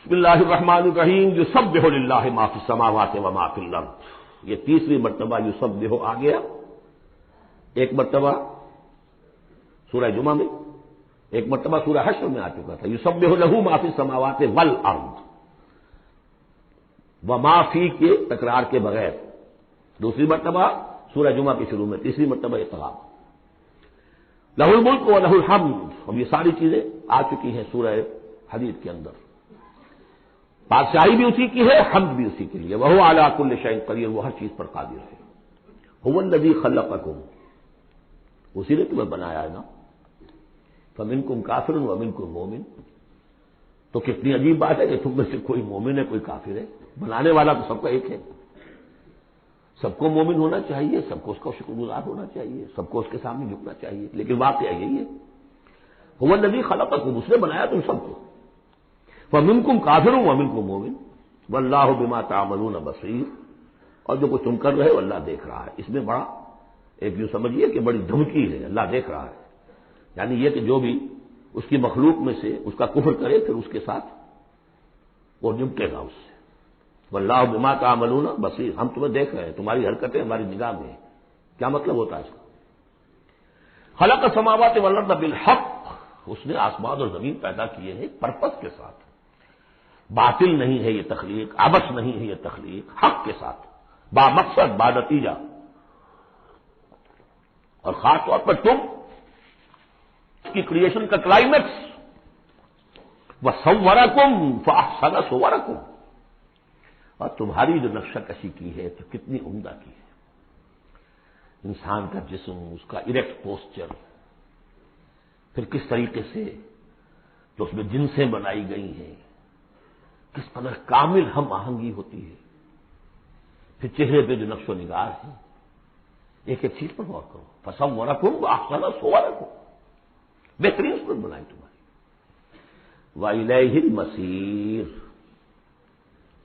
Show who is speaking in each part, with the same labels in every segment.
Speaker 1: بسم اللہ الرحمن الرحیم یسبح للہ ما فی السماوات و ما فی الارض، یہ تیسری مرتبہ یسبح آ گیا. ایک مرتبہ سورہ جمعہ میں، ایک مرتبہ سورہ حشر میں آ چکا تھا یسبح لہ ما فی السماوات والارض، وما فی کے تکرار کے بغیر. دوسری مرتبہ سورہ جمعہ کے شروع میں، تیسری مرتبہ اقتراب. لہ الملک و لہ الحمد، اب یہ ساری چیزیں آ چکی ہیں سورہ حدید کے اندر. بادشاہی بھی اسی کی ہے، حمد بھی اسی کے لیے. وہو علی کل شیء قدیر، وہ ہر چیز پر قادر ہے. هو الذی خلقکم، اسی نے تمہیں بنایا ہے نا. فمنکم کافر ومنکم مومن، تو کتنی عجیب بات ہے کہ تم میں سے کوئی مومن ہے کوئی کافر ہے. بنانے والا تو سب کا ایک ہے. سب کو مومن ہونا چاہیے، سب کو اس کا شکر گزار ہونا چاہیے، سب کو اس کے سامنے جھکنا چاہیے. لیکن واقعہ یہی ہے، هو الذی خلقکم، اس نے بنایا تم سب کو. فمنکم کافر ومنکم مومن واللہ بما تعملون بصیر، اور جو کچھ تم کر رہے ہو اللہ دیکھ رہا ہے. اس میں بڑا ایک یوں سمجھیے کہ بڑی دھمکی ہے، اللہ دیکھ رہا ہے. یعنی یہ کہ جو بھی اس کی مخلوق میں سے اس کا کفر کرے پھر اس کے ساتھ وہ نمٹے گا اس سے. واللہ بما تعملون بصیر، ہم تمہیں دیکھ رہے ہیں، تمہاری حرکتیں ہماری نگاہ میں ہیں. کیا مطلب ہوتا ہے اس کا؟ خلق السماوات والارض بالحق، اس نے آسمان اور زمین پیدا کیے ہیں پرپس کے ساتھ. باطل نہیں ہے یہ تخلیق، عبث نہیں ہے یہ تخلیق، حق کے ساتھ، با مقصد با نتیجہ. اور خاص طور پر تم کی کریشن کا کلائمیکس وَصَوَّرَكُمْ فَأَحْسَنَ صُوَرَكُمْ، اور تمہاری جو نقشہ کشی کی ہے تو کتنی عمدہ کی ہے. انسان کا جسم، اس کا اریکٹ پوسچر، پھر کس طریقے سے تو اس میں جنسیں بنائی گئی ہیں، کس قدر کامل ہم آہنگی ہوتی ہے. پھر چہرے پہ جو نقش و نگار ہے، ایک ایک چیز پر غور کرو. فَصَوَّرَكُمْ وَأَحْسَنَ صُوَرَكُمْ، بہترین صورت بنائی تمہاری. وَإِلَيْهِ الْمَصِيرُ،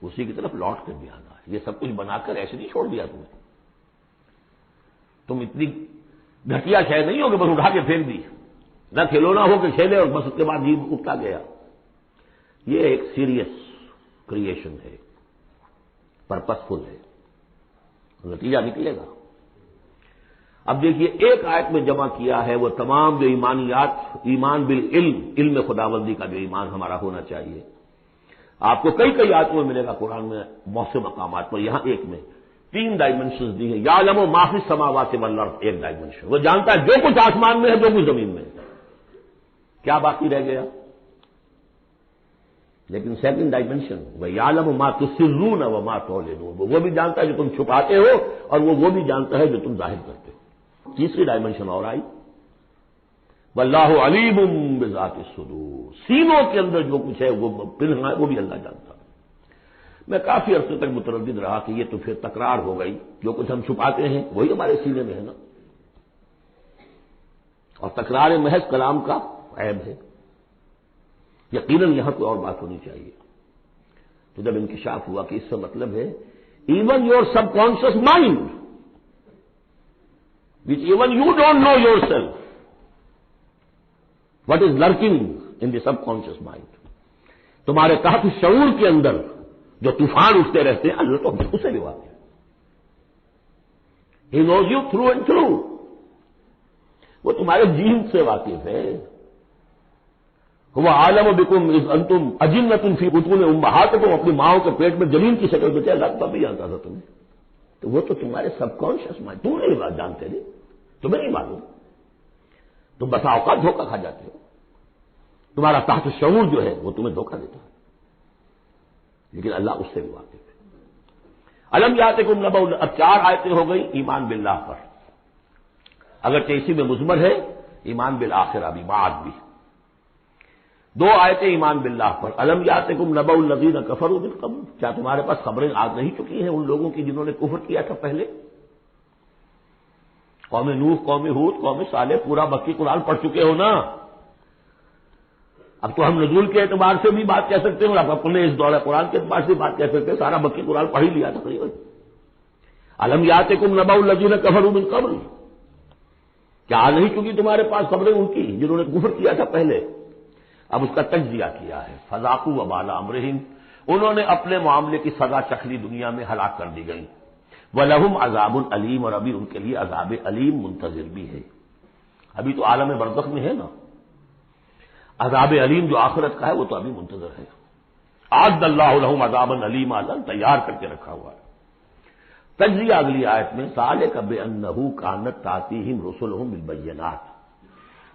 Speaker 1: اسی کی طرف لوٹ کر بھی آنا ہے. یہ سب کچھ بنا کر ایسے نہیں چھوڑ دیا تمہیں. تم اتنی گھٹیا شے نہیں ہو کہ بس اٹھا کے پھینک دی، نہ کھلونا ہو کہ کھیلے اور بس اس کے بعد جیب اٹھتا گیا. یہ ایک سیریس کریشن ہے، پرپسفل ہے، نتیجہ نکلے گا. اب دیکھیے ایک آیت میں جمع کیا ہے وہ تمام جو ایمانیات، ایمان بالعلم، علم خداوندی کا جو ایمان ہمارا ہونا چاہیے. آپ کو کئی کئی آیتوں میں ملے گا قرآن میں بہت سے مقامات پر. یہاں ایک میں 3 ڈائمنشنز دی ہیں. یعلم ما فی السماوات والارض، ایک ڈائمنشن، وہ جانتا ہے جو کچھ آسمان میں ہے جو کچھ زمین میں ہے. کیا باقی رہ گیا؟ لیکن سیکنڈ ڈائمنشن وَيَعْلَمُ مَا تُسِرُّونَ وَمَا تُعْلِنُونَ، وہ بھی جانتا ہے جو تم چھپاتے ہو اور وہ بھی جانتا ہے جو تم ظاہر کرتے ہو. تیسری ڈائمنشن اور آئی، واللہ علیم بذات الصدور، سینوں کے اندر جو کچھ ہے وہ پنہاں ہے وہ بھی اللہ جانتا ہے. میں کافی عرصے تک متردد رہا کہ یہ تو پھر تکرار ہو گئی، جو کچھ ہم چھپاتے ہیں وہی ہمارے سینے میں ہے نا. اور تکرار محض کلام کا عیب ہے. یقیناً یہاں کوئی اور بات ہونی چاہیے. تو جب انکشاف ہوا کہ اس سے مطلب ہے even your subconscious mind وچ even you don't know yourself what is lurking in the subconscious mind, تمہارے تحت شعور کے اندر جو طوفان اٹھتے رہتے ہیں اللہ تو اسے بھی واقف ہے. ہی knows you through and through, وہ تمہارے جین سے واقف ہے. وہ عالم بکم اذ انتم اجنۃ فی بطون امہاتکم، اپنی ماؤں کے پیٹ میں جنین کی شکل میں تھے، اللہ تب بھی جانتا تھا تمہیں. تو وہ تو تمہارے سب کانشیس مائنڈ، تم نہیں بات جانتے نہیں، تمہیں نہیں معلوم. تم بسا اوقات دھوکہ کھا جاتے ہو. تمہارا تحت شعور جو ہے وہ تمہیں دھوکہ دیتا ہے، لیکن اللہ اس سے بھی واقف ہے. الم یاتکم نبأ، اب 4 آیتیں ہو گئی ایمان باللہ پر، اگرچہ اسی میں مضمر ہے ایمان بالآخرہ بھی، بعد بھی. 2 آیتیں ایمان باللہ پر. الم یاتکم نبأ الذین کفروا من قبل، کیا تمہارے پاس خبریں آ نہیں چکی ہیں ان لوگوں کی جنہوں نے کفر کیا تھا پہلے؟ قوم نوح، قوم ہود، قوم صالح، پورا مکی قرآن پڑھ چکے ہو نا. اب تو ہم نزول کے اعتبار سے بھی بات کہہ سکتے ہیں اور اب اپنے اس دورہ قرآن کے اعتبار سے بات کہہ سکتے ہیں، سارا مکی قرآن پڑھ ہی لیا تقریباً. الم یاتکم نبأ الذین کفروا من قبل، کیا آ نہیں چکی تمہارے پاس خبریں ان کی جنہوں نے کفر کیا تھا پہلے؟ اب اس کا تجزیہ کیا ہے. فذاقوا وبال امرہم، انہوں نے اپنے معاملے کی سزا چکھ لی، دنیا میں ہلاک کر دی گئی۔ وَلَهُمْ عَذَابٌ عَلِيمٌ، اور ابھی ان کے لیے عذاب علیم منتظر بھی ہے۔ ابھی تو عالم برزخ میں ہے نا، عذاب علیم جو آخرت کا ہے وہ تو ابھی منتظر ہے۔ اعد اللہ لہم عذابا علیما، تیار کر کے رکھا ہوا ہے۔ تجزیہ اگلی آیت میں ذالک بأنہ کانت تأتیہم رسلہم بالبینات،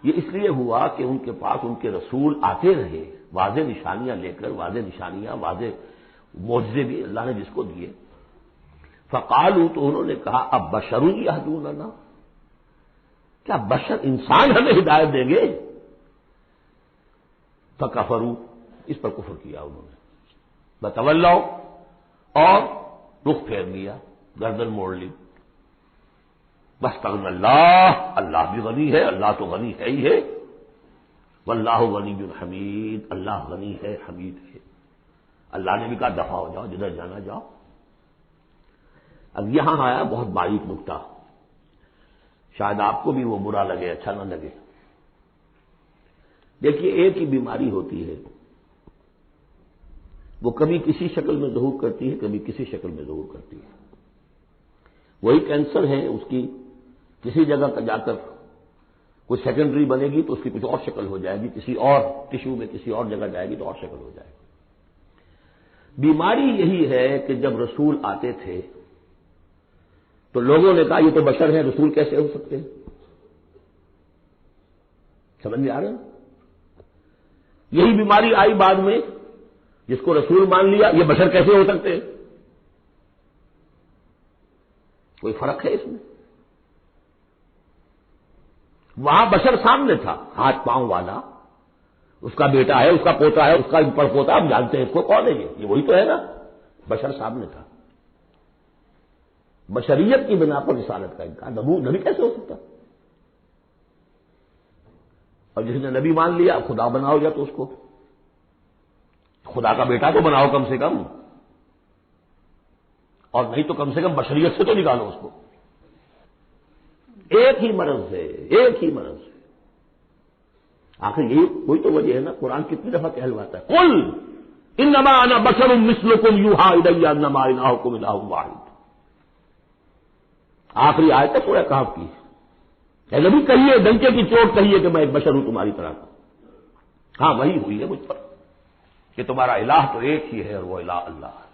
Speaker 1: یہ اس لیے ہوا کہ ان کے پاس ان کے رسول آتے رہے واضح نشانیاں لے کر، واضح نشانیاں، واضح معجزے بھی اللہ نے جس کو دیے۔ فقالوا، تو انہوں نے کہا اب بشر یہدوننا، کیا بشر انسان ہمیں ہدایت دیں گے؟ فکفروا، اس پر کفر کیا انہوں نے، بتولوا، اور رخ پھیر لیا، گردن موڑ لی۔ واستغنى اللہ، اللہ بھی غنی ہے، اللہ تو غنی ہے ہی ہے۔ واللہ غنی حمید، اللہ غنی ہے، حمید ہے۔ اللہ نے بھی کہا دفع ہو جاؤ، جدھر جانا جاؤ۔ اب یہاں آیا بہت باریک نکتہ، شاید آپ کو بھی وہ برا لگے، اچھا نہ لگے۔ دیکھیے، ایک ہی بیماری ہوتی ہے، وہ کبھی کسی شکل میں ظہور کرتی ہے، کبھی کسی شکل میں ظہور کرتی ہے۔ وہی کینسر ہے، اس کی کسی جگہ کا جا کر کوئی سیکنڈری بنے گی تو اس کی کچھ اور شکل ہو جائے گی، کسی اور ٹشو میں کسی اور جگہ جائے گی تو اور شکل ہو جائے گی۔ بیماری یہی ہے کہ جب رسول آتے تھے تو لوگوں نے کہا یہ تو بشر ہیں، رسول کیسے ہو سکتے ہیں؟ سمجھ میں آ رہا ہے؟ یہی بیماری آئی بعد میں، جس کو رسول مان لیا، یہ بشر کیسے ہو سکتے ہیں؟ کوئی فرق ہے اس میں؟ وہاں بشر سامنے تھا، ہاتھ پاؤں والا، اس کا بیٹا ہے، اس کا پوتا ہے، اس کا پڑپوتا، ہم جانتے ہیں اس کو کون ہے، یہ وہی تو ہے نا، بشر سامنے تھا۔ بشریت کی بنا پر رسالت کا انکار، نبی کیسے ہو سکتا؟ اور جس نے نبی مان لیا خدا بناؤ، یا تو اس کو خدا کا بیٹا تو بناؤ کم سے کم، اور نہیں تو کم سے کم بشریت سے تو نکالو اس کو۔ ایک ہی مرض ہے، ایک ہی مرض ہے۔ آخر یہی کوئی تو وجہ ہے نا، قرآن کتنی دفعہ کہلواتا ہے، قل انما انا بشر مثلکم یوحی الی انما الہکم الہ واحد۔ آخری آیت ہے سورہ کہف کی، اے نبی کہیے، ڈنکے کی چوٹ کہیے کہ میں ایک بشر ہوں تمہاری طرح کا۔ ہاں وہی ہوئی ہے مجھ پر کہ تمہارا الہ تو ایک ہی ہے، اور وہ الہ اللہ ہے۔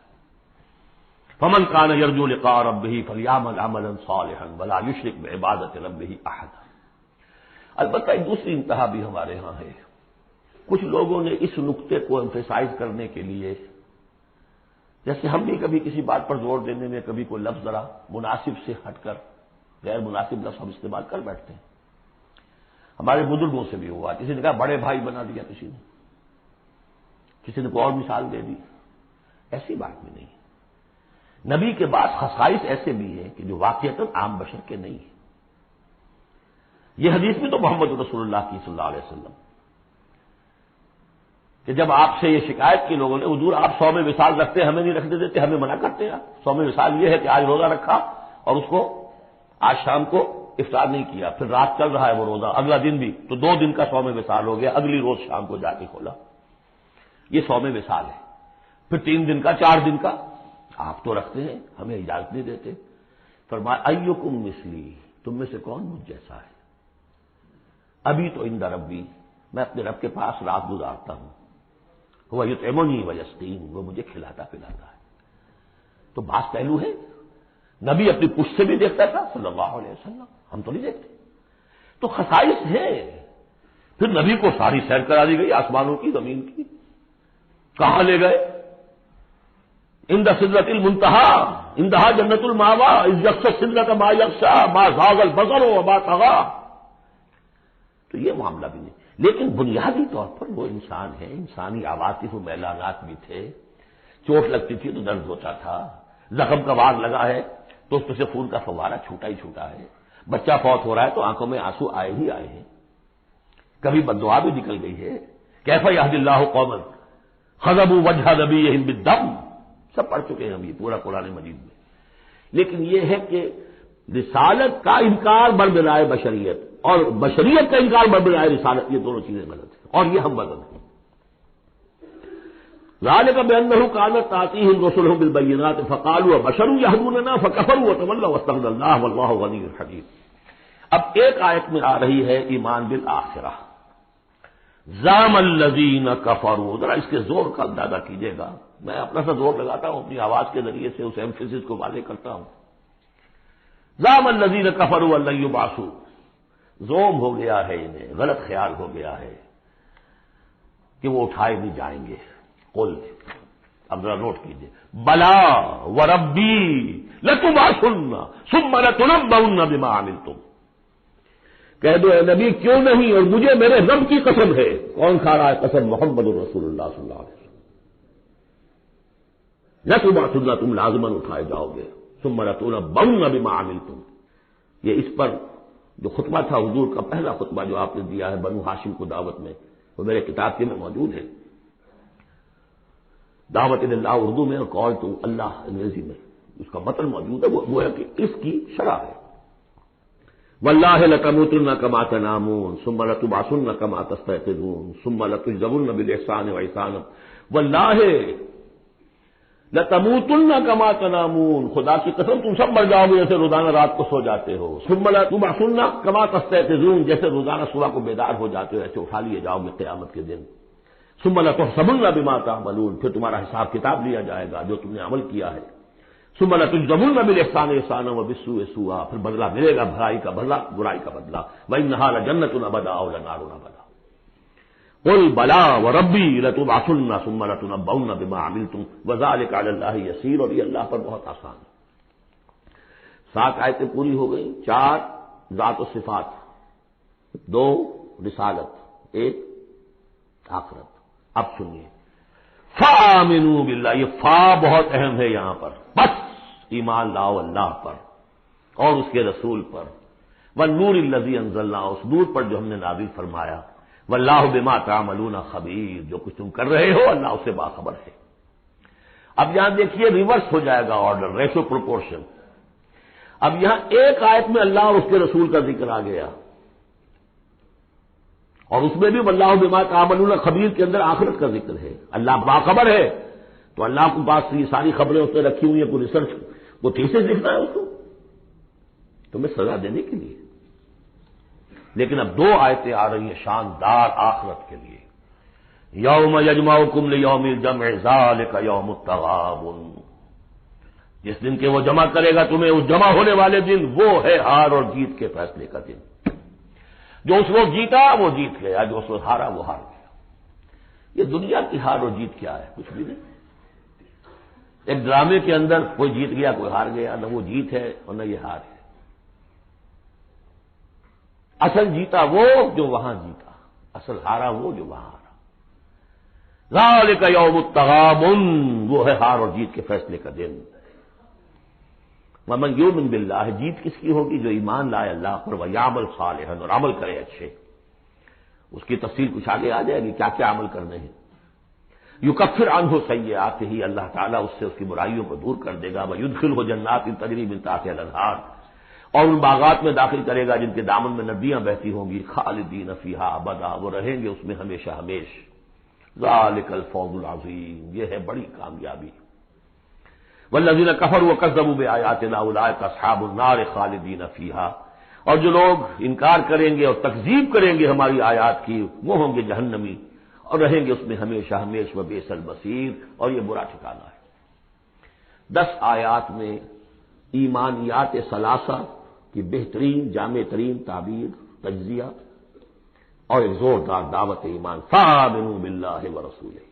Speaker 1: فمن کان یرجو لقاء ربہ فلیعمل عملا صالحا ولا یشرک بعبادۃ ربہ احدا۔ البتہ ایک دوسری انتہا بھی ہمارے ہاں ہے، کچھ لوگوں نے اس نقطے کو ایمفیسائز کرنے کے لیے، جیسے ہم بھی کبھی کسی بات پر زور دینے میں کبھی کوئی لفظ ذرا مناسب سے ہٹ کر غیر مناسب لفظ ہم استعمال کر بیٹھتے ہیں۔ ہمارے بزرگوں سے بھی ہوا، کسی نے کہا بڑے بھائی بنا دیا، کسی نے کوئی اور مثال دے دی، ایسی بات بھی نہیں۔ نبی کے بعد خصائص ایسے بھی ہیں کہ جو واقعتاً عام بشر کے نہیں ہیں۔ یہ حدیث بھی تو محمد رسول اللہ کی صلی اللہ علیہ وسلم، کہ جب آپ سے یہ شکایت کی لوگوں نے، حضور آپ صوم وصال رکھتے ہمیں نہیں رکھنے دیتے، ہمیں منع کرتے ہیں۔ صوم وصال یہ ہے کہ آج روزہ رکھا اور اس کو آج شام کو افطار نہیں کیا، پھر رات چل رہا ہے وہ روزہ، اگلا دن بھی، تو 2 دن کا صوم وصال ہو گیا، اگلی روز شام کو جا کے کھولا، یہ صوم وصال ہے۔ پھر 3 دن کا، 4 دن کا آپ تو رکھتے ہیں، ہمیں اجازت نہیں دیتے۔ فرمایا ایکم مثلی، تم میں سے کون مجھ جیسا ہے؟ ابھی تو عند ربی، میں اپنے رب کے پاس رات گزارتا ہوں، وہ یطعمنی ویسقین، وہ مجھے کھلاتا پلاتا ہے۔ تو بعض پہلو ہے، نبی اپنی پشت سے بھی دیکھتا تھا صلی اللہ علیہ وسلم، ہم تو نہیں دیکھتے۔ تو خصائص ہے۔ پھر نبی کو ساری سیر کرا دی گئی، آسمانوں کی، زمین کی، کہاں لے گئے؟ عند سدرۃ المنتہی، عندہا جنت المأوی، اذ یغشی السدرۃ ما یغشی، ما زاغ البصر وما طغی۔ تو یہ معاملہ بھی نہیں، لیکن بنیادی طور پر وہ انسان ہے، انسانی عواطف و میلانات بھی تھے۔ چوٹ لگتی تھی تو درد ہوتا تھا، زخم کا وار لگا ہے تو اس میں سے خون کا فوارہ چھوٹا ہی چھوٹا ہے، بچہ فوت ہو رہا ہے تو آنکھوں میں آنسو آئے ہی آئے ہیں، کبھی بددعا بھی نکل گئی ہے۔ کیف یہدی اللہ قوما خضبوا وجہ نبیہم بالدم، سب پڑھ چکے ہیں ہم یہ پورا قرآن مجید میں۔ لیکن یہ ہے کہ رسالت کا انکار بربلائے بشریت اور بشریت کا انکار بربلائے رسالت، یہ دونوں چیزیں غلط ہیں، اور یہ ہم بدل ہیں۔ ذالک بأنہ کانت تأتیہم رسلہم بالبینات فقالوا ابشر یہدوننا فکفروا وتولوا واستغنى اللہ واللہ غنی حمید۔ اب ایک آیت میں آ رہی ہے ایمان بالآخرہ، زعم الذین کفروا، ذرا اس کے زور کا اندازہ کیجیے گا، میں اپنا سا زور لگاتا ہوں اپنی آواز کے ذریعے سے اس ایمفیسس کو واضح کرتا ہوں۔ زعم الذین کفروا ان لن یبعثوا، زوم ہو گیا ہے انہیں، غلط خیال ہو گیا ہے کہ وہ اٹھائے نہیں جائیں گے۔ قل، اب ذرا نوٹ کیجیے، بلا وربی لتبعثن ثم لتنبؤن بما عملتم، کہہ دو اے نبی کیوں نہیں، اور مجھے میرے رب کی قسم ہے۔ کون کھا رہا ہے قسم؟ محمد رسول اللہ صلی اللہ علیہ وسلم۔ لتبعثن، تم لازماً اٹھائے جاؤ گے، ثم لتنبؤن بما عملتم۔ یہ اس پر جو خطبہ تھا حضور کا پہلا خطبہ جو آپ نے دیا ہے بنو ہاشم کو دعوت میں، وہ میرے کتاب کے میں موجود ہے، دعوت اللہ اردو میں اور کال ٹو اللہ انگریزی میں، اس کا متن موجود ہے، وہ ہے کہ اس کی شرح ہے۔ واللہ لتموتن کما تنامون ثم لتبعثن کما تستيقظون ثم لتجزون بالاحسان واحسانا، واللہ لتموتن کما تنامون، خدا کی قسم تم سب مر جاؤ گے جیسے روزانہ رات کو سو جاتے ہو، ثم لتبعثن کما تستيقظون، جیسے روزانہ صبح کو بیدار ہو جاتے ہو ایسے اٹھا لیے جاؤ گے قیامت کے دن، ثم لتحسبن بما تعملون، پھر تمہارا حساب کتاب لیا جائے گا جو تم نے عمل کیا ہے، ثم لتجزون بالاحسان احسانا وبالسوء سوءا، پھر بدلہ ملے گا بھلائی کا بدلہ برائی کا بدلہ، وانھا لجنۃ ابدا او لنار ابدا۔ قل بلا وربی لتبعثن ثم لتنبؤن بما عملتم وذلک علی اللہ یسیر، اور یہ اللہ پر بہت آسان ہے۔ 7 آیتیں پوری ہو گئی، 4 ذات و صفات، 2 رسالت، 1 آخرت۔ اب سنیے، فآمنوا باللہ، یہ فا بہت اہم ہے یہاں پر، بس ایمان لاؤ اللہ پر اور اس کے رسول پر، والنور الذی انزلنا، اس نور پر جو ہم نے نازل فرمایا، واللہ بما تعملون خبیر، جو کچھ تم کر رہے ہو اللہ اس سے باخبر ہے۔ اب یہاں دیکھیے ریورس ہو جائے گا آرڈر، ریشو پروپورشن۔ اب یہاں ایک آیت میں اللہ اور اس کے رسول کا ذکر آ گیا، اور اس میں بھی واللہ بما تعملون خبیر کے اندر آخرت کا ذکر ہے، اللہ باخبر ہے، تو اللہ کے پاس یہ ساری خبریں اس نے رکھی ہوئی ہیں، کوئی ریسرچ وہ تھیسس لکھنا ہے اس کو تمہیں سزا دینے کے لیے۔ لیکن اب 2 آیتیں آ رہی ہیں شاندار آخرت کے لیے، یوم یجمعکم لیوم الجمع ذالک یوم التغابن، جس دن کے وہ جمع کرے گا تمہیں اس جمع ہونے والے دن، وہ ہے ہار اور جیت کے فیصلے کا دن۔ جو اس وقت جیتا وہ جیت گیا، جو اس وقت ہارا وہ ہار گیا۔ یہ دنیا کی ہار اور جیت کیا ہے؟ کچھ بھی نہیں۔ ایک ڈرامے کے اندر کوئی جیت گیا کوئی ہار گیا، نہ وہ جیت ہے اور نہ یہ ہار ہے۔ اصل جیتا وہ جو وہاں جیتا، اصل ہارا وہ جو وہاں ہارا۔ ذالک یوم التغابن، وہ ہے ہار اور جیت کے فیصلے کا دن۔ ومن یؤمن باللہ، جیت کس کی ہوگی؟ جو ایمان لائے اللہ پر، ویعمل صالحا، اور عمل کرے اچھے۔ اس کی تفصیل کچھ آگے آ جائے گی کیا کیا عمل کرنے ہیں۔ یکفر عنہ سیئاتہ، اللہ تعالیٰ اس سے اس کی برائیوں کو دور کر دے گا، ویدخلہ جنات تجری من تحتہا الانہار، اور ان باغات میں داخل کرے گا جن کے دامن میں ندیاں بہتی ہوں گی، خالدین فیہا ابدا، وہ رہیں گے اس میں ہمیشہ ہمیش۔ ذالک الفوز العظیم، یہ ہے بڑی کامیابی۔ والذین کفروا وکذبوا بآیاتنا اولئک اصحاب النار خالدین فیہا، اور جو لوگ انکار کریں گے اور تکذیب کریں گے ہماری آیات کی، وہ ہوں گے جہنمی اور رہیں گے اس میں ہمیشہ ہمیش، وبئس المصیر، اور یہ برا ٹھکانہ ہے۔ 10 آیات میں ایمانیات ثلاثہ کی بہترین جامع ترین تعبیر، تجزیہ، اور ایک زوردار دعوت ایمان، فآمنوا باللہ ورسولہ۔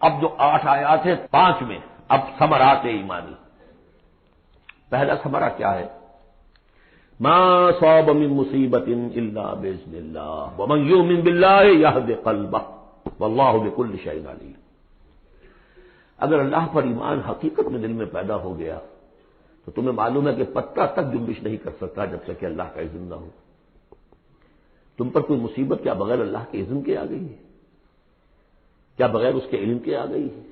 Speaker 1: اب جو 8 آیات ہیں 5 میں اب ثمرات ایمانی۔ پہلا ثمرہ کیا ہے؟ ما صاب من مصیبت الا باذن اللہ ومن یؤمن باللہ یہد قلبہ واللہ بکل شیء علیم۔ اگر اللہ پر ایمان حقیقت میں دل میں پیدا ہو گیا تو تمہیں معلوم ہے کہ پتہ تک جنبش نہیں کر سکتا جب تک کہ اللہ کا اذن نہ ہو۔ تم پر کوئی مصیبت کیا بغیر اللہ کے اذن کے آ گئی ہے؟ کیا بغیر اس کے علم کے آ گئی ہے؟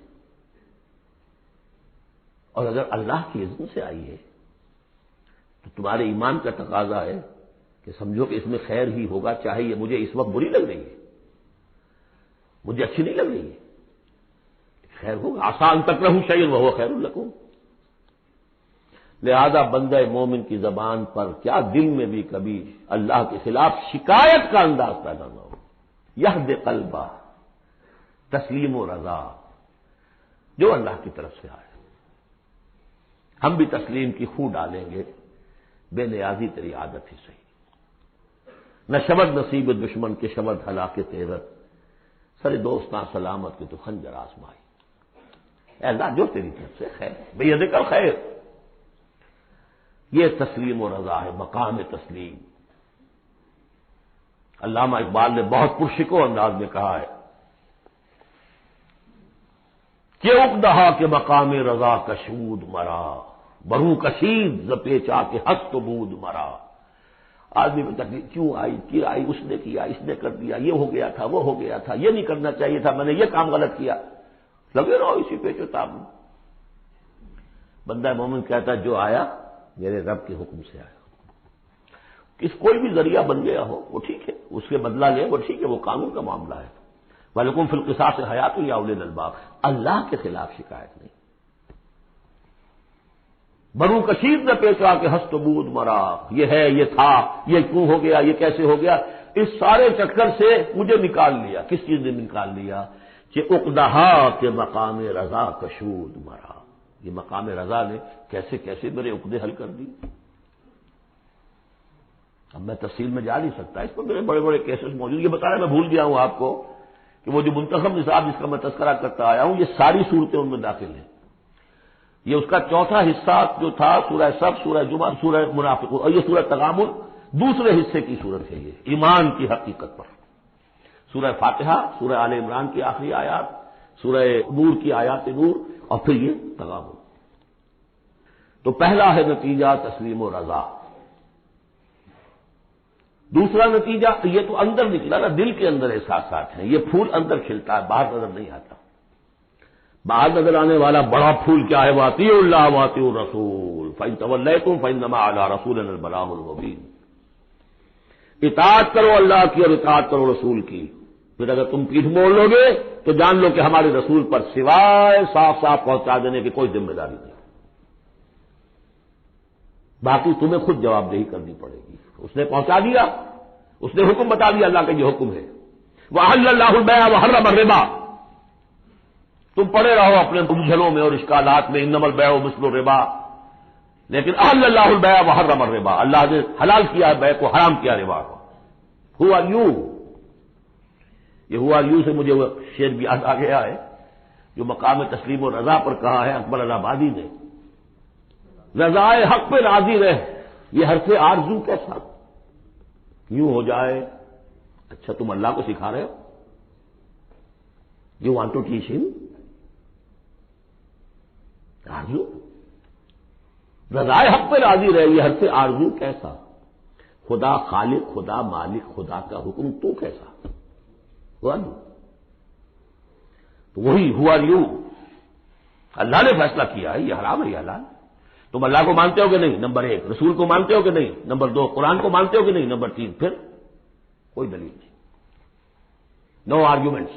Speaker 1: اور اگر اللہ کے اذن سے آئی ہے تو تمہارے ایمان کا تقاضا ہے کہ سمجھو کہ اس میں خیر ہی ہوگا، چاہے یہ مجھے اس وقت بری لگ رہی ہے، مجھے اچھی نہیں لگ رہی ہے، خیر ہوگا، آسان تکرہوا شیئا وہو خیر لکم۔ لہذا بندہ مومن کی زبان پر کیا دل میں بھی کبھی اللہ کے خلاف شکایت کا انداز پیدا نہ ہو۔ یہد قلبہ، تسلیم و رضا، جو اللہ کی طرف سے آئے ہم بھی تسلیم کی خو ڈالیں گے، بے نیازی تیری عادت ہی صحیح، نہ شبد نصیب دشمن کے شبد ہلاک تیرت، سر دوستاں سلامت کے تو خنجر آزمائی۔ اے اللہ جو تیری طرف سے خیر، بیدک الخیر، یہ تسلیم و رضا ہے، مقام تسلیم۔ علامہ اقبال نے بہت پرشکو انداز میں کہا ہے کہ اقدہا کے مقام رضا کشود مرا، برو کشید ز پیچا کے ہست بود مرا۔ آدمی میں تکلیف کیوں آئی، اس نے کیا، اس نے کر دیا، یہ ہو گیا تھا، وہ ہو گیا تھا، یہ نہیں کرنا چاہیے تھا، میں نے یہ کام غلط کیا، لگے رہو اسی پیچ و تاب میں۔ بندہ مومن کہتا ہے جو آیا میرے رب کے حکم سے آیا، کوئی بھی ذریعہ بن گیا ہو وہ ٹھیک ہے، اس کے بدلہ لے وہ ٹھیک ہے، وہ قانون کا معاملہ ہے۔ وَلَكُمْ فِي الْقِصَاصِ حَيَاةٌ يَا أُولِي الْأَلْبَابِ، اللہ کے خلاف شکایت نہیں۔ برو کشید نہ پیچا کہ ہست بود مرا، یہ ہے، یہ تھا، یہ کیوں ہو گیا، یہ کیسے ہو گیا، اس سارے چکر سے مجھے نکال لیا۔ کس چیز نے نکال لیا؟ کہ عقدہا کے مقام رضا کشود مرا، یہ مقام رضا نے کیسے کیسے میرے عقدے حل کر دی۔ اب میں تفصیل میں جا نہیں سکتا، اس پر میرے بڑے بڑے کیسز موجود، یہ بتایا میں بھول گیا ہوں آپ کو کہ وہ جو منتخب نصاب جس کا میں تذکرہ کرتا آیا ہوں، یہ ساری صورتیں ان میں داخل ہیں۔ یہ اس کا چوتھا حصہ جو تھا سورہ صف، سورہ جمعہ، سورہ منافقون، اور یہ سورہ تغابن دوسرے حصے کی صورت ہے، یہ ایمان کی حقیقت پر۔ سورہ فاتحہ، سورہ آل عمران کی آخری آیات، سورہ نور کی آیات نور، اور پھر یہ تغابن۔ تو پہلا ہے نتیجہ تسلیم و رضا۔ دوسرا نتیجہ یہ تو اندر نکلا نا، دل کے اندر احساسات ہیں، یہ پھول اندر کھلتا ہے، باہر نظر نہیں آتا۔ باہر نظر آنے والا بڑا پھول کیا ہے؟ وَأَطِیعُوا اللَّهَ وَأَطِیعُوا الرَّسُولَ فَإِن تَوَلَّیْتُمْ فَإِنَّمَا عَلَىٰ رَسُولِنَا الْبَلَاغُ الْمُبِینُ۔ اطاعت کرو اللہ کی اور اطاعت کرو رسول کی، پھر اگر تم پیٹھ موڑ لو گے تو جان لو کہ ہمارے رسول پر سوائے صاف صاف پہنچا دینے کی کوئی ذمہ داری نہیں، باقی تمہیں خود جواب دہی کرنی پڑے گی۔ اس نے پہنچا دیا، اس نے حکم بتا دیا، اللہ کا یہ حکم ہے۔ وَأَحَلَّ اللَّهُ الْبَيْعَ وَحَرَّمَ الرِّبَا، تم پڑے رہو اپنے الجھنوں میں اور اشکالات میں، انما البیع مثل الربا، لیکن احل اللہ البیع وحرم الربا، اللہ نے حلال کیا ہے بیع کو، حرام کیا ربا کو۔ ہو آر یو، یہ ہو آر یو سے مجھے وہ شعر بھی یاد آ گیا ہے جو مقام تسلیم و رضا پر کہا ہے اکبر آبادی نے، رضائے حق پہ راضی رہ، یہ حرف آرزو کیسا یوں ہو جائے۔ اچھا تم اللہ کو سکھا رہے ہو، یو وانٹ ٹو ٹیچ ہم آرزو، رضائے حق پہ راضی رہے، یہ حرف آرزو کیسا؟ خدا خالق، خدا مالک، خدا کا حکم تو کیسا ہوا؟ تو وہی ہوا یو، اللہ نے فیصلہ کیا ہے یہ حرام ہے یہ حلال۔ تم اللہ کو مانتے ہو کہ نہیں؟ نمبر 1۔ رسول کو مانتے ہو کہ نہیں؟ نمبر 2۔ قرآن کو مانتے ہو کہ نہیں؟ نمبر 3۔ پھر کوئی دلیل نہیں، نو آرگیومنٹس،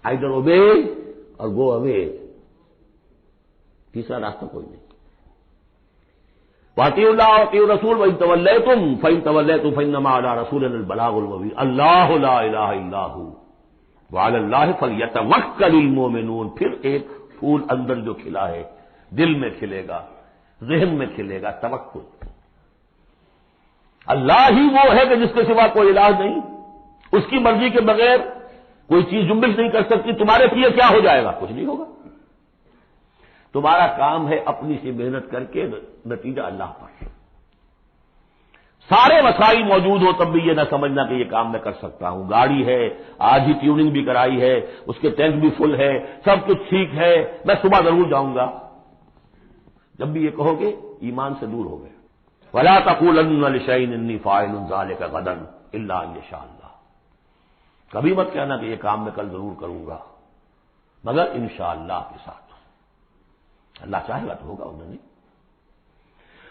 Speaker 1: آئیدر اوبے اور گو اوے، تیسرا راستہ کوئی نہیں۔ وَأَطِیعُوا اللَّهَ وَأَطِیعُوا الرَّسُولَ وَإِن تَوَلَّیْتُمْ فَإِن تَوَلَّیْتُمْ فَإِنَّمَا عَلَىٰ رَسُولِنَا الْبَلَاغُ الْمُبِینُ، اللہ لا الہ الا هو وعلی اللہ فلیتوکل المؤمنون۔ پھر ایک پھول اندر جو کھلا ہے، دل میں کھلے گا، ذہن میں کھلے گا، توکل۔ اللہ ہی وہ ہے کہ جس کے سوا کوئی الہ نہیں، اس کی مرضی کے بغیر کوئی چیز جنبش نہیں کر سکتی۔ تمہارے لیے کیا ہو جائے گا؟ کچھ نہیں ہوگا۔ تمہارا کام ہے اپنی سی محنت کر کے نتیجہ اللہ پر۔ سارے وسائل موجود ہو تب بھی یہ نہ سمجھنا کہ یہ کام میں کر سکتا ہوں۔ گاڑی ہے، آج ہی ٹیوننگ بھی کرائی ہے، اس کے ٹینک بھی فل ہے، سب کچھ ٹھیک ہے، میں صبح ضرور جاؤں گا۔ جب بھی یہ کہو گے ایمان سے دور ہو گئے۔ وَلَا تَقُولَنَّ لِشَيْءٍ إِنِّي فَاعِلٌ ذَلِكَ غَدًا إِلَّا أَن يَشَاءَ اللَّهُ، کبھی مت کہنا کہ یہ کام میں کل ضرور کروں گا مگر انشاءاللہ کے ساتھ، اللہ چاہے گا تو ہوگا، انہوں نے۔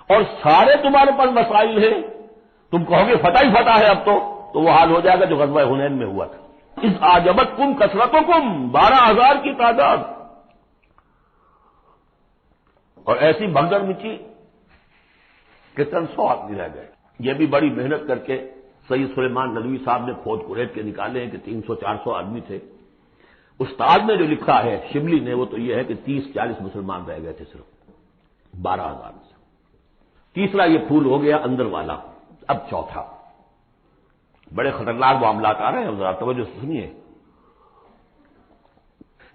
Speaker 1: اور سارے تمہارے پاس مسائل ہیں، تم کہو گے فتح ہی فتح ہے اب تو وہ حال ہو جائے گا جو غزوہ حنین میں ہوا تھا۔ اس آجبتکم کثرتکم، 12,000 کی تعداد، اور ایسی بھگدڑ مچی کہ چند 100 آدمی رہ گئے۔ یہ بھی بڑی محنت کر کے سید سلیمان ندوی صاحب نے کھود کریٹ کے نکالے ہیں کہ 300-400 آدمی تھے۔ استاد نے جو لکھا ہے شبلی نے وہ تو یہ ہے کہ 30-40 مسلمان رہ گئے تھے صرف 12,000 سے۔ تیسرا یہ پھول ہو گیا اندر والا، اب چوتھا، بڑے خطرناک معاملات آ رہے ہیں، ذرا توجہ سے سنیے۔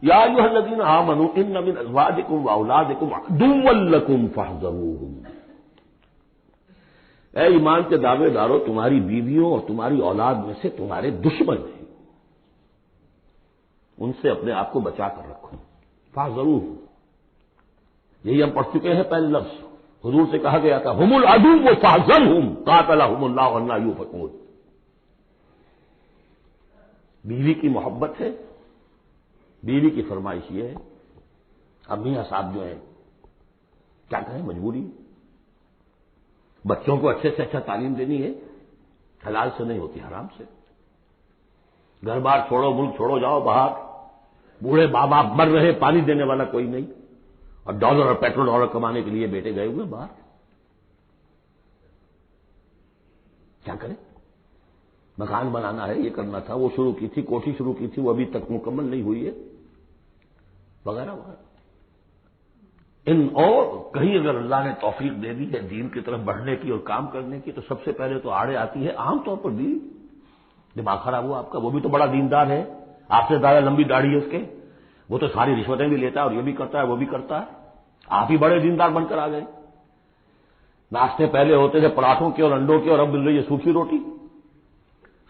Speaker 1: یا ایھا الذین آمنوا ان من ازواجکم واولادکم عدوا لکم فاحذروہم، اے ایمان کے دعوے دارو، تمہاری بیویوں اور تمہاری اولاد میں سے تمہارے دشمن ہیں، ان سے اپنے آپ کو بچا کر رکھو۔ فاحذروہم، یہی ہم پڑھ چکے ہیں پہلے لفظ، حضور سے کہا گیا تھا ہم العدو فاحذرہم قاتلہم اللہ انا یؤفکون۔ بیوی کی محبت ہے، بیوی کی فرمائش یہ ہے۔ اب میاں صاحب جو ہیں کیا کہیں، مجبوری، بچوں کو اچھے سے اچھا تعلیم دینی ہے، حلال سے نہیں ہوتی، حرام سے۔ گھر بار چھوڑو، ملک چھوڑو، جاؤ باہر، بوڑھے ماں باپ مر رہے، پانی دینے والا کوئی نہیں، اور ڈالر اور پیٹرول ڈالر کمانے کے لیے بیٹے گئے ہوئے باہر، کیا کریں؟ مکان بنانا ہے، یہ کرنا تھا، وہ شروع کی تھی، کوٹھی شروع کی تھی، وہ ابھی تک مکمل نہیں ہوئی ہے، وغیرہ وغیرہ۔ اور کہیں اگر اللہ نے توفیق دے دی ہے دین کی طرف بڑھنے کی اور کام کرنے کی، تو سب سے پہلے تو آڑے آتی ہے عام طور پر بیوی۔ دماغ خراب ہوا آپ کا، وہ بھی تو بڑا دیندار ہے، آپ سے زیادہ لمبی داڑھی ہے اس کے، وہ تو ساری رشوتیں بھی لیتا ہے اور یہ بھی کرتا ہے وہ بھی کرتا ہے، آپ ہی بڑے دیندار بن کر آ گئے۔ ناشتے پہلے ہوتے تھے پراٹھوں کے اور انڈوں کے، اور اب مل رہی ہے سوکھی روٹی،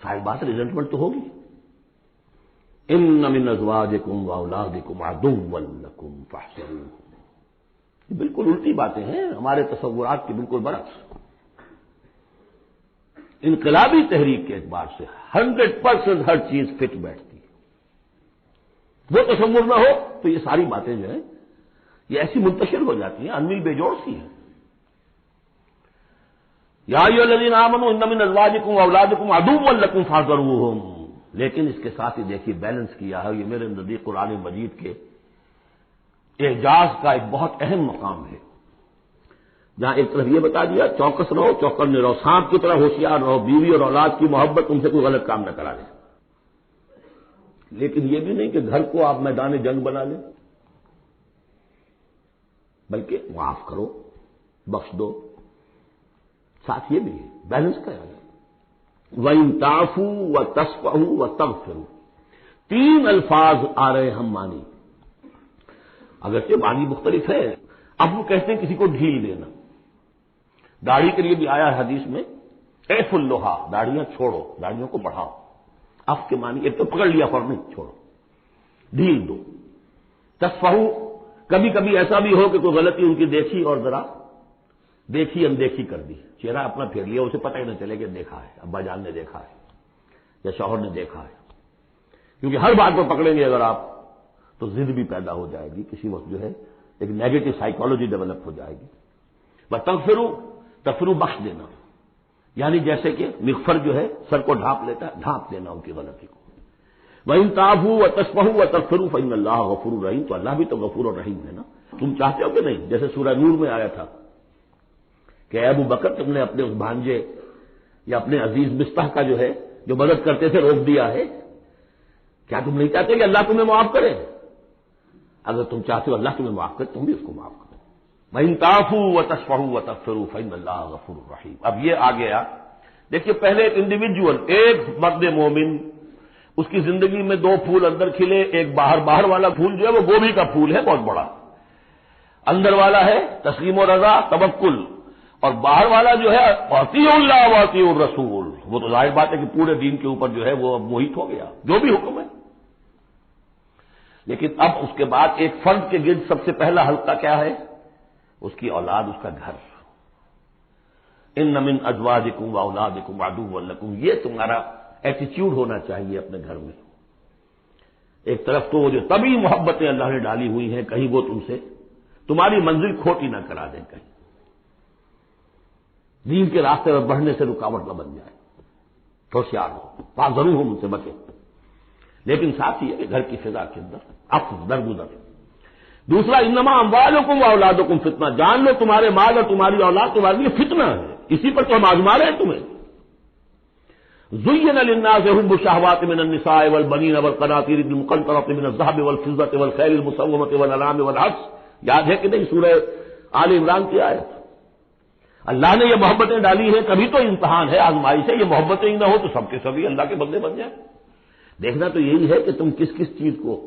Speaker 1: ظاہر بات ریزنٹمنٹ تو ہوگی۔ ان من ازواجکم واولادکم عدوا لکم فاحذروہم، یہ بالکل الٹی باتیں ہیں ہمارے تصورات کی، بالکل برعکس۔ انقلابی تحریک کے اعتبار سے 100% ہر چیز فٹ بیٹھتی ہے، وہ تصور نہ ہو تو یہ ساری باتیں جو ہیں یہ ایسی منتشر ہو جاتی ہیں، انمل بے جوڑ سی ہیں۔ یا ایھا الذین آمنوا ان من ازواجکم واولادکم عدوا لکم فاحذروہم، لیکن اس کے ساتھ ہی دیکھیے بیلنس کیا ہے، یہ میرے نزدیک قرآن مجید کے اعجاز کا ایک بہت اہم مقام ہے، جہاں ایک طرف یہ بتا دیا چوکس رہو، چوکن رہو، سانپ کی طرح ہوشیار رہو، بیوی اور اولاد کی محبت تم سے کوئی غلط کام نہ کرا لے، لیکن یہ بھی نہیں کہ گھر کو آپ میدان جنگ بنا لیں، بلکہ معاف کرو، بخش دو، ساتھ یہ بھی ہے بیلنس کا ہے۔ وَإِن تَعْفُوا وَتَصْفَحُوا وَتَغْفِرُوا، 3 الفاظ آ رہے ہم مانی، اگرچہ معنی مختلف ہے۔ اب وہ کہتے ہیں کسی کو ڈھیل دینا، داڑھی کے لیے بھی آیا ہے حدیث میں، اعف اللحا، داڑھیاں چھوڑو، داڑھیوں کو بڑھاؤ، اف کے معنی ایک تو پکڑ لیا فوراً چھوڑو، ڈھیل دو۔ تصفحوا، کبھی کبھی ایسا بھی ہو کہ کوئی غلطی ان کی دیکھی اور ذرا دیکھی اندیکھی کر دی، چہرہ اپنا پھیر لیا، اسے پتہ ہی نہ چلے کہ دیکھا ہے، ابا جان نے دیکھا ہے یا شوہر نے دیکھا ہے، کیونکہ ہر بات کو پکڑیں گے اگر آپ تو ضد بھی پیدا ہو جائے گی، کسی وقت جو ہے ایک نیگیٹو سائیکالوجی ڈیولپ ہو جائے گی۔ تغفروا بخش دینا، یعنی جیسے کہ مغفر جو ہے سر کو ڈھانپ لیتا ہے، ڈھانپ دینا ان کی غلطی کو۔ وَإِن تَعْفُوا وَتَصْفَحُوا وَتَغْفِرُوا فَإِنَّ اللَّهَ غَفُورٌ رَحِيمٌ، تو اللہ بھی تو غفور اور رحیم ہے نا۔ تم چاہتے ہو کہ نہیں، جیسے سورہ نور میں آیا تھا کہ اے ابو بکر تم نے اپنے اس بھانجے یا اپنے عزیز مستح کا جو ہے جو مدد کرتے تھے روک دیا ہے، کیا تم نہیں چاہتے کہ اللہ تمہیں معاف کرے؟ اگر تم چاہتے ہو اللہ تمہیں معاف کرے تم بھی اس کو معاف کرو۔ وَإِن تَعْفُوا وَتَصْفَحُوا وَتَغْفِرُوا فَإِنَّ اللَّهَ غَفُورٌ رَحِيمٌ۔ اب یہ آ گیا، دیکھیے پہلے ایک انڈیویجول، ایک مرد مومن، اس کی زندگی میں 2 پھول اندر کھلے، ایک باہر والا پھول جو ہے وہ گوبھی کا پھول ہے بہت بڑا، اندر والا ہے تسلیم و رضا توکل، اور باہر والا جو ہے اطیعوا اللہ واطیعوا الرسول، وہ تو ظاہر بات ہے کہ پورے دین کے اوپر جو ہے وہ اب محیط ہو گیا جو بھی حکم ہے۔ لیکن اب اس کے بعد ایک فرد کے گرد سب سے پہلا حلقہ کیا ہے؟ اس کی اولاد، اس کا گھر۔ ان من ازواجکم واولادکم عدوا لکم، یہ تمہارا ایٹیچیوڈ ہونا چاہیے اپنے گھر میں۔ ایک طرف تو وہ جو طبعی محبتیں اللہ نے ڈالی ہوئی ہیں، کہیں وہ تم سے تمہاری منزل کھوٹی نہ کرا دیں، کہیں دین کے راستے پر بڑھنے سے رکاوٹ نہ بن جائے، ہوشیار ہو، فاحذروہم، ان سے بچے۔ لیکن ساتھ یہ کہ گھر کی فضا کے اندر عفو درگزر. دوسرا انما اموالکم و اولادکم فتنہ، جان لو تمہارے مال اور تمہاری اولاد تمہارے لیے فتنہ ہے، اسی پر تو ہم آزما رہے ہیں تمہیں. زین للناس حب الشہوات من النساء والبنین والقناطیر المقنطرۃ من الذهب والفضة والخیل المسومۃ والانعام والحرث. یاد ہے کہ نہیں سورہ آل عمران کی آیت؟ اللہ نے یہ محبتیں ڈالی ہیں، کبھی تو امتحان ہے، آزمائش ہے. یہ محبتیں ہی نہ ہو تو سب کے سبھی اللہ کے بندے بن جائیں. دیکھنا تو یہی ہے کہ تم کس کس چیز کو،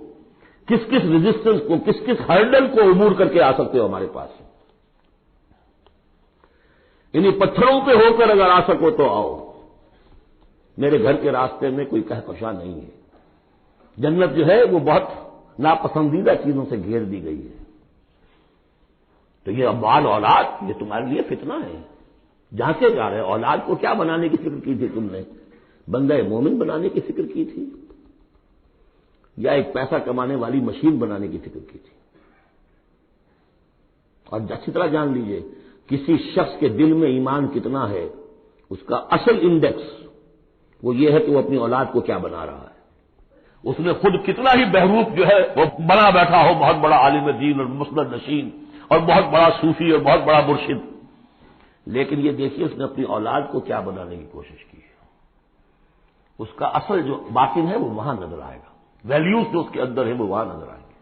Speaker 1: کس کس ریزسٹنس کو، کس کس ہرڈل کو عبور کر کے آ سکتے ہو ہمارے پاس. انہیں پتھروں پہ ہو کر اگر آ سکو تو آؤ. میرے گھر کے راستے میں کوئی کہکشاں نہیں ہے. جنت جو ہے وہ بہت ناپسندیدہ چیزوں سے گھیر دی گئی ہے. تو یہ اموال اولاد یہ تمہارے لیے فتنہ ہے. جہاں سے جا رہے اولاد کو کیا بنانے کی فکر کی تھی تم نے؟ بندہ مومن بنانے کی فکر کی تھی یا ایک پیسہ کمانے والی مشین بنانے کی فکر کی تھی؟ اور اچھی طرح جان لیجئے کسی شخص کے دل میں ایمان کتنا ہے اس کا اصل انڈیکس وہ یہ ہے کہ وہ اپنی اولاد کو کیا بنا رہا ہے. اس نے خود کتنا ہی بہروپ جو ہے وہ بنا بیٹھا ہو، بہت بڑا عالم دین اور مسند نشین اور بہت بڑا صوفی اور بہت بڑا مرشد، لیکن یہ دیکھیے اس نے اپنی اولاد کو کیا بنانے کی کوشش کی ہے. اس کا اصل جو باطن ہے وہ وہاں نظر آئے گا، ویلیوز جو اس کے اندر ہے وہ وہاں نظر آئیں گے.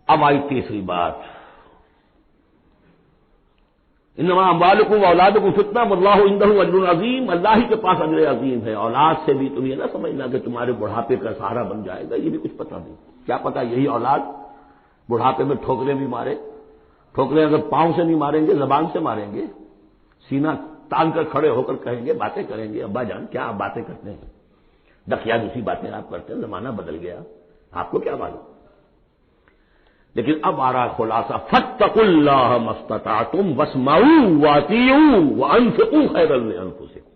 Speaker 1: اب آئی تیسری بات، انما اموالکم و اولادکم فتنہ واللہ عندہ اجر عظیم. اللہ ہی کے پاس اجر عظیم ہے. اولاد سے بھی تم یہ نہ سمجھنا کہ تمہارے بڑھاپے کا سہارا بن جائے گا، یہ بھی کچھ پتہ نہیں. کیا پتہ یہی اولاد بڑھاپے میں ٹھوکریں بھی مارے. ٹھوکریں اگر پاؤں سے نہیں ماریں گے زبان سے ماریں گے. سینہ تان کر کھڑے ہو کر کہیں گے، باتیں کریں گے، ابا جان کیا آپ باتیں کرتے ہیں، دقیہ دوسری باتیں آپ کرتے ہیں، زمانہ بدل گیا، آپ کو کیا معلوم. لیکن اب آ رہا خلاصہ، فاتقوا اللہ ما استطعتم واسمعوا واطیعوا وانفقوا خیرا لانفسکم.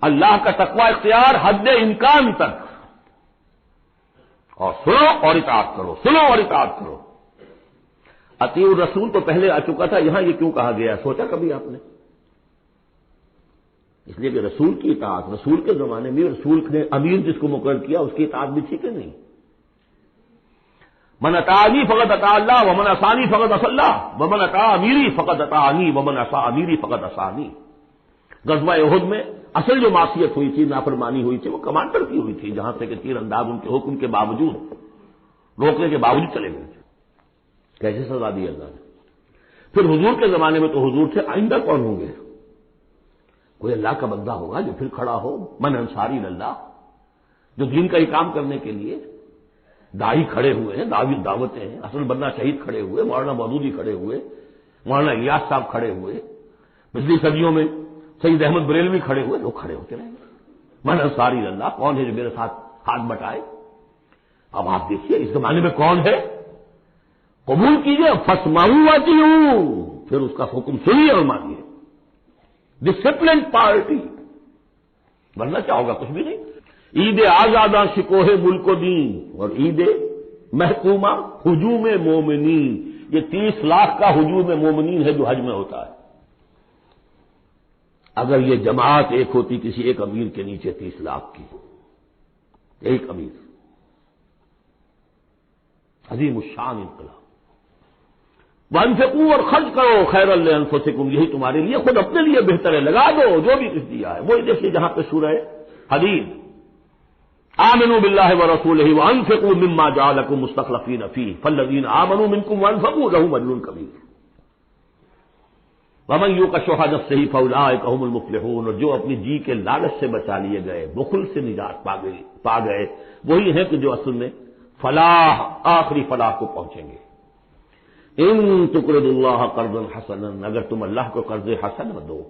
Speaker 1: اللہ کا تقوی اختیار حد امکان تک، اور سنو اور اطاعت کرو، سنو اور اطاعت کرو. اطیعوا الرسول تو پہلے آ چکا تھا، یہاں یہ کیوں کہا گیا سوچا کبھی آپ نے؟ اس لیے کہ رسول کی اطاعت، رسول کے زمانے میں رسول نے امیر جس کو مقرر کیا اس کی اطاعت بھی ٹھیک ہے نہیں. من اطاعنی فقد اطاع اللہ ومن عصانی فقد عصى اللہ ومن اطاع امیری فقد اطاعنی ومن عصى امیری فقد عصانی. غزوہ احد میں اصل جو معصیت ہوئی تھی، نافرمانی ہوئی تھی، وہ کمانڈر کی ہوئی تھی، جہاں سے کہ تیر انداز ان کے حکم کے باوجود، روکنے کے باوجود چلے گئے تھے. کیسے سزا دی اللہ نے. پھر حضور کے زمانے میں تو حضور تھے، آئندہ کون ہوں گے؟ کوئی اللہ کا بندہ ہوگا جو پھر کھڑا ہو، من انصاری اللہ، جو دین کا ہی کام کرنے کے لیے. داعی کھڑے ہوئے ہیں، دعوتیں ہیں. اصل بندہ شہید کھڑے ہوئے، مولانا مودودی کھڑے ہوئے، مولانا الیاس صاحب کھڑے ہوئے، پچھلی صدیوں میں سید احمد بریلوی کھڑے ہوئے. لوگ کھڑے ہوتے رہیں گے. من انصاری اللہ، کون ہے جو میرے ساتھ ہاتھ بٹائے؟ اب آپ دیکھیے اس زمانے میں کون ہے. قبول کیجیے، فاسمعوا واطیعوا، پھر اس کا حکم سنیے اور مانیے. ڈسپلن پارٹی، ورنہ کیا ہوگا؟ کچھ بھی نہیں. عید آزادہ شکوہ ملک و دین اور عید محکومہ ہجوم مومنین. یہ 30 لاکھ کا ہجوم مومنین ہے جو حج میں ہوتا ہے. اگر یہ جماعت ایک ہوتی کسی ایک امیر کے نیچے 30 لاکھ کی، ایک امیر، عظیم الشان انقلاب. وانفقوا اور خرچ کرو خیرا لانفسکم، یہی تمہارے لیے خود اپنے لیے بہتر ہے. لگا دو جو بھی کچھ دیا ہے. وہی دیکھیے جہاں پہ سورہ حدید، آمنوا باللہ ورسولہ وانفقوا مما جعلکم مستخلفین فیہ فالذین آمنوا منکم وانفقوا لهم اجر کبیر ومن یوق شح نفسہ فاولئک هم المفلحون. اور جو اپنی جی کے لالچ سے بچا لیے گئے، بخل سے نجات پا گئے، وہی ہیں کہ جو اصل میں فلاح، آخری فلاح کو پہنچیں گے. ان تقرضوا اللہ قرضا حسنا، اگر تم اللہ کو قرض حسن دو،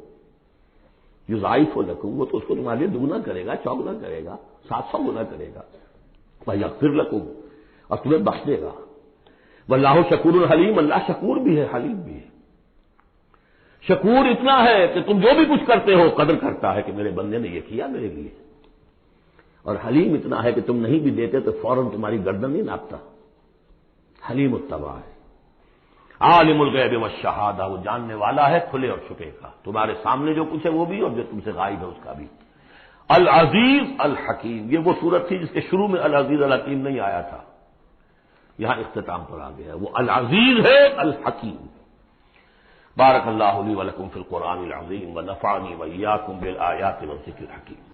Speaker 1: یضاعف لکم، وہ تو اس کو تمہارے لیے دگنا کرے گا، چوگنا کرے گا، 700 گنا کرے گا. ویغفر لکم، اور تمہیں بخش دے گا. واللہ شکور حلیم، اللہ شکور بھی ہے حلیم بھی ہے. شکور اتنا ہے کہ تم جو بھی کچھ کرتے ہو قدر کرتا ہے کہ میرے بندے نے یہ کیا میرے لیے. اور حلیم اتنا ہے کہ تم نہیں بھی دیتے تو فوراً تمہاری گردن نہیں ناپتا. حلیم التوا ہے. عالم الغیب والشہادہ، وہ جاننے والا ہے کھلے اور چھپے کا. تمہارے سامنے جو کچھ ہے وہ بھی، اور جو تم سے غائب ہے اس کا بھی. العزیز الحکیم، یہ وہ سورت تھی جس کے شروع میں العزیز الحکیم نہیں آیا تھا، یہاں اختتام پر آ گیا، وہ العزیز ہے الحکیم۔ بارک اللہ لی ولکم فی القرآن العظیم ونفعنی وإیاکم بالآیات والذکر الحکیم۔